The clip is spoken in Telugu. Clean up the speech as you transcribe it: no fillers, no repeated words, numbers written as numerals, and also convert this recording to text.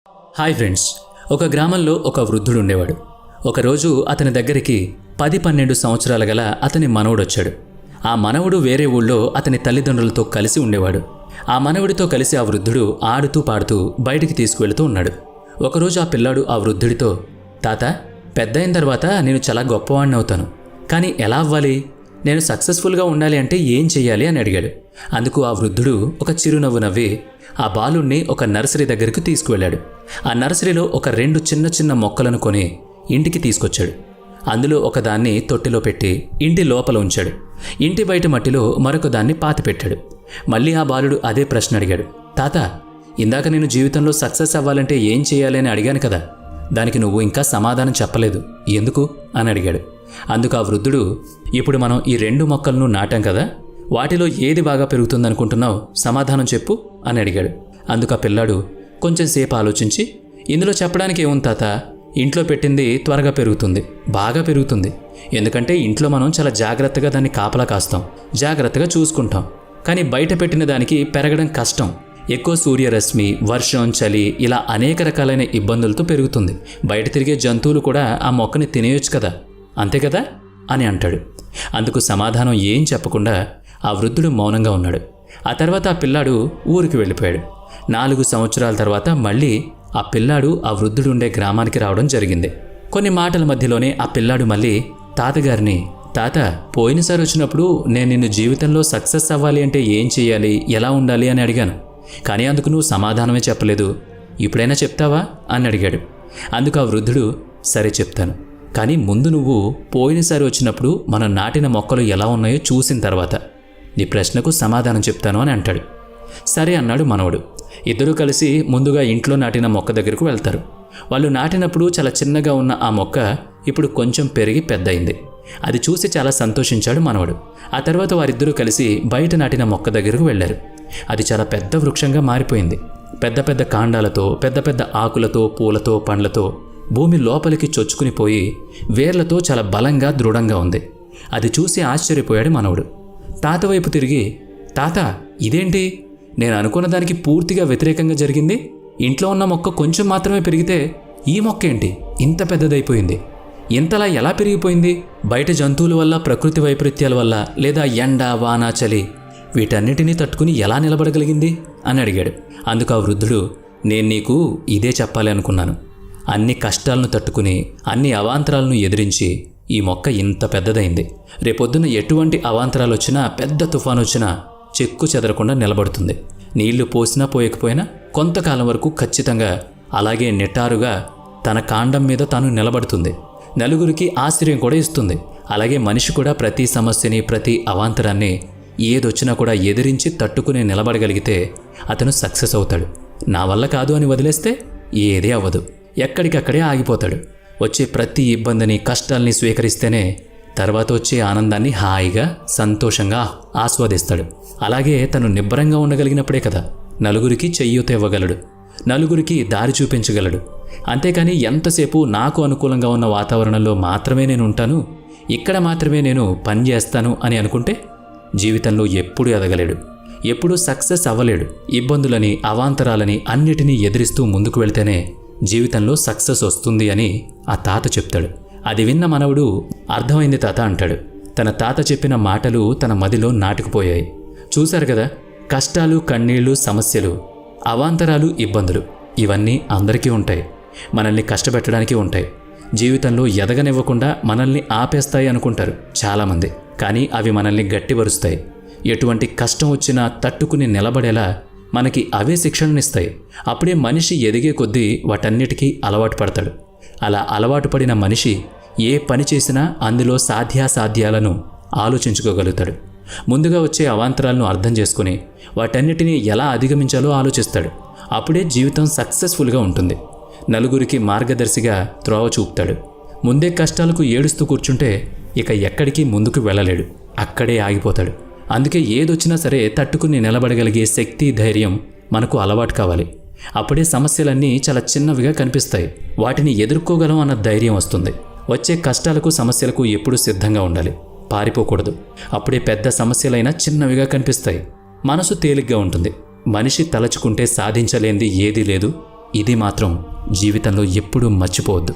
హాయ్ ఫ్రెండ్స్, ఒక గ్రామంలో ఒక వృద్ధుడు ఉండేవాడు. ఒకరోజు అతని దగ్గరికి 10-12 సంవత్సరాల గల అతని మనవడు వచ్చాడు. ఆ మనవడు వేరే ఊళ్ళో అతని తల్లిదండ్రులతో కలిసి ఉండేవాడు. ఆ మనవడితో కలిసి ఆ వృద్ధుడు ఆడుతూ పాడుతూ బయటికి తీసుకువెళుతూ ఉన్నాడు. ఒకరోజు ఆ పిల్లాడు ఆ వృద్ధుడితో, తాత, పెద్దయిన తర్వాత నేను చాలా గొప్పవాడిని అవుతాను, కానీ ఎలా అవ్వాలి? నేను సక్సెస్ఫుల్గా ఉండాలి అంటే ఏం చెయ్యాలి అని అడిగాడు. అందుకు ఆ వృద్ధుడు ఒక చిరునవ్వు నవ్వి ఆ బాలుణ్ణి ఒక నర్సరీ దగ్గరికి తీసుకువెళ్ళాడు. ఆ నర్సరీలో ఒక 2 చిన్న చిన్న మొక్కలను కొని ఇంటికి తీసుకొచ్చాడు. అందులో ఒకదాన్ని తొట్టిలో పెట్టి ఇంటి లోపల ఉంచాడు. ఇంటి బయట మట్టిలో మరొక దాన్ని పాతిపెట్టాడు. మళ్ళీ ఆ బాలుడు అదే ప్రశ్న అడిగాడు. తాత, ఇందాక నేను జీవితంలో సక్సెస్ అవ్వాలంటే ఏం చేయాలి అని అడిగాను కదా, దానికి నువ్వు ఇంకా సమాధానం చెప్పలేదు, ఎందుకు అని అడిగాడు. అందుకు ఆ వృద్ధుడు, ఇప్పుడు మనం ఈ 2 మొక్కలను నాటాం కదా, వాటిలో ఏది బాగా పెరుగుతుందనుకుంటున్నావు, సమాధానం చెప్పు అని అడిగాడు. అందుకు ఆ పిల్లాడు కొంచెం సేపు ఆలోచించి, ఇందులో చెప్పడానికి ఏముంది తాత, ఇంట్లో పెట్టింది త్వరగా పెరుగుతుంది, బాగా పెరుగుతుంది. ఎందుకంటే ఇంట్లో మనం చాలా జాగ్రత్తగా దాన్ని కాపలా కాస్తాం, జాగ్రత్తగా చూసుకుంటాం. కానీ బయట పెట్టిన దానికి పెరగడం కష్టం. ఎక్కువ సూర్యరశ్మి, వర్షం, చలి ఇలా అనేక రకాలైన ఇబ్బందులతో పెరుగుతుంది. బయట తిరిగే జంతువులు కూడా ఆ మొక్కని తినేయొచ్చు కదా, అంతే కదా అని అంటాడు. అందుకు సమాధానం ఏం చెప్పకుండా ఆ వృద్ధుడు మౌనంగా ఉన్నాడు. ఆ తర్వాత ఆ పిల్లాడు ఊరికి వెళ్ళిపోయాడు. 4 సంవత్సరాల తర్వాత మళ్ళీ ఆ పిల్లాడు ఆ వృద్ధుడు ఉండే గ్రామానికి రావడం జరిగింది. కొన్ని మాటల మధ్యలోనే ఆ పిల్లాడు మళ్ళీ తాతగారిని, తాత, పోయినసారి వచ్చినప్పుడు నేను నిన్ను జీవితంలో సక్సెస్ అవ్వాలి అంటే ఏం చేయాలి, ఎలా ఉండాలి అని అడిగాను, కానీ అందుకు నువ్వు సమాధానమే చెప్పలేదు, ఇప్పుడైనా చెప్తావా అని అడిగాడు. అందుకు ఆ వృద్ధుడు, సరే చెప్తాను, కానీ ముందు నువ్వు పోయినసారి వచ్చినప్పుడు మనం నాటిన మొక్కలు ఎలా ఉన్నాయో చూసిన తర్వాత నీ ప్రశ్నకు సమాధానం చెప్తాను అని అంటాడు. సరే అన్నాడు మనవడు. ఇద్దరూ కలిసి ముందుగా ఇంట్లో నాటిన మొక్క దగ్గరకు వెళ్తారు. వాళ్ళు నాటినప్పుడు చాలా చిన్నగా ఉన్న ఆ మొక్క ఇప్పుడు కొంచెం పెరిగి పెద్దయింది. అది చూసి చాలా సంతోషించాడు మనవడు. ఆ తర్వాత వారిద్దరూ కలిసి బయట నాటిన మొక్క దగ్గరకు వెళ్ళారు. అది చాలా పెద్ద వృక్షంగా మారిపోయింది. పెద్ద పెద్ద కాండాలతో, పెద్ద పెద్ద ఆకులతో, పూలతో, పండ్లతో భూమి లోపలికి చొచ్చుకుని పోయి వేర్లతో చాలా బలంగా, దృఢంగా ఉంది. అది చూసి ఆశ్చర్యపోయాడు మనవడు. తాత వైపు తిరిగి, తాత, ఇదేంటి, నేను అనుకున్న దానికి పూర్తిగా వ్యతిరేకంగా జరిగింది. ఇంట్లో ఉన్న మొక్క కొంచెం మాత్రమే పెరిగితే ఈ మొక్క ఏంటి ఇంత పెద్దదైపోయింది, ఇంతలా ఎలా పెరిగిపోయింది? బయట జంతువుల వల్ల, ప్రకృతి వైపరీత్యాల వల్ల, లేదా ఎండ, వాన, చలి వీటన్నిటినీ తట్టుకుని ఎలా నిలబడగలిగింది అని అడిగాడు. అందుకు ఆ వృద్ధుడు, నేను నీకు ఇదే చెప్పాలి అనుకున్నాను. అన్ని కష్టాలను తట్టుకుని, అన్ని అవాంతరాలను ఎదిరించి ఈ మొక్క ఇంత పెద్దదైంది. రేపొద్దున ఎటువంటి అవాంతరాలు వచ్చినా, పెద్ద తుఫాను వచ్చినా చెక్కు చెదరకుండా నిలబడుతుంది. నీళ్లు పోసినా పోయకపోయినా కొంతకాలం వరకు ఖచ్చితంగా అలాగే నిటారుగా తన కాండం మీద తాను నిలబడుతుంది. నలుగురికి ఆశ్చర్యం కూడా ఇస్తుంది. అలాగే మనిషి కూడా ప్రతి సమస్యని, ప్రతి అవాంతరాన్ని ఏదొచ్చినా కూడా ఎదిరించి తట్టుకుని నిలబడగలిగితే అతను సక్సెస్ అవుతాడు. నా వల్ల కాదు అని వదిలేస్తే ఏదీ అవ్వదు, ఎక్కడికక్కడే ఆగిపోతాడు. వచ్చే ప్రతి ఇబ్బందిని, కష్టాల్ని స్వీకరిస్తేనే తర్వాత వచ్చే ఆనందాన్ని హాయిగా, సంతోషంగా ఆస్వాదిస్తాడు. అలాగే తను నిబ్బరంగా ఉండగలిగినప్పుడే కదా నలుగురికి చెయ్యూత ఇవ్వగలడు, నలుగురికి దారి చూపించగలడు. అంతేకాని ఎంతసేపు నాకు అనుకూలంగా ఉన్న వాతావరణంలో మాత్రమే నేను ఉంటాను, ఇక్కడ మాత్రమే నేను పని చేస్తాను అని అనుకుంటే జీవితంలో ఎప్పుడూ ఎదగలేడు, ఎప్పుడూ సక్సెస్ అవ్వలేడు. ఇబ్బందులని, అవాంతరాలని అన్నిటినీ ఎదిరిస్తూ ముందుకు వెళ్తేనే జీవితంలో సక్సెస్ వస్తుంది అని ఆ తాత చెప్తాడు. అది విన్న మనవడు, అర్థమైంది తాత అంటాడు. తన తాత చెప్పిన మాటలు తన మదిలో నాటుకుపోయాయి. చూశారు కదా, కష్టాలు, కన్నీళ్లు, సమస్యలు, అవాంతరాలు, ఇబ్బందులు ఇవన్నీ అందరికీ ఉంటాయి. మనల్ని కష్టపెట్టడానికి ఉంటాయి. జీవితంలో ఎదగనివ్వకుండా మనల్ని ఆపేస్తాయి అనుకుంటారు చాలామంది. కానీ అవి మనల్ని గట్టిపరుస్తాయి. ఎటువంటి కష్టం వచ్చినా తట్టుకుని నిలబడేలా మనకి అవే శిక్షణనిస్తాయి. అప్పుడే మనిషి ఎదిగే కొద్దీ వాటన్నిటికీ అలవాటు పడతాడు. అలా అలవాటు పడిన మనిషి ఏ పని చేసినా అందులో సాధ్యాసాధ్యాలను ఆలోచించుకోగలుగుతాడు. ముందుగా వచ్చే అవాంతరాలను అర్థం చేసుకుని వాటన్నిటినీ ఎలా అధిగమించాలో ఆలోచిస్తాడు. అప్పుడే జీవితం సక్సెస్ఫుల్గా ఉంటుంది. నలుగురికి మార్గదర్శిగా త్రోవ చూపుతాడు. ముందే కష్టాలకు ఏడుస్తూ కూర్చుంటే ఇక ఎక్కడికి ముందుకు వెళ్ళలేడు, అక్కడే ఆగిపోతాడు. అందుకే ఏదొచ్చినా సరే తట్టుకుని నిలబడగలిగే శక్తి, ధైర్యం మనకు అలవాటు కావాలి. అప్పుడే సమస్యలన్నీ చాలా చిన్నవిగా కనిపిస్తాయి. వాటిని ఎదుర్కోగలం అన్న ధైర్యం వస్తుంది. వచ్చే కష్టాలకు, సమస్యలకు ఎప్పుడూ సిద్ధంగా ఉండాలి, పారిపోకూడదు. అప్పుడే పెద్ద సమస్యలైనా చిన్నవిగా కనిపిస్తాయి. మనసు తేలిగ్గా ఉంటుంది. మనిషి తలచుకుంటే సాధించలేనిది ఏదీ లేదు, ఇది మాత్రం జీవితంలో ఎప్పుడూ మర్చిపోవద్దు.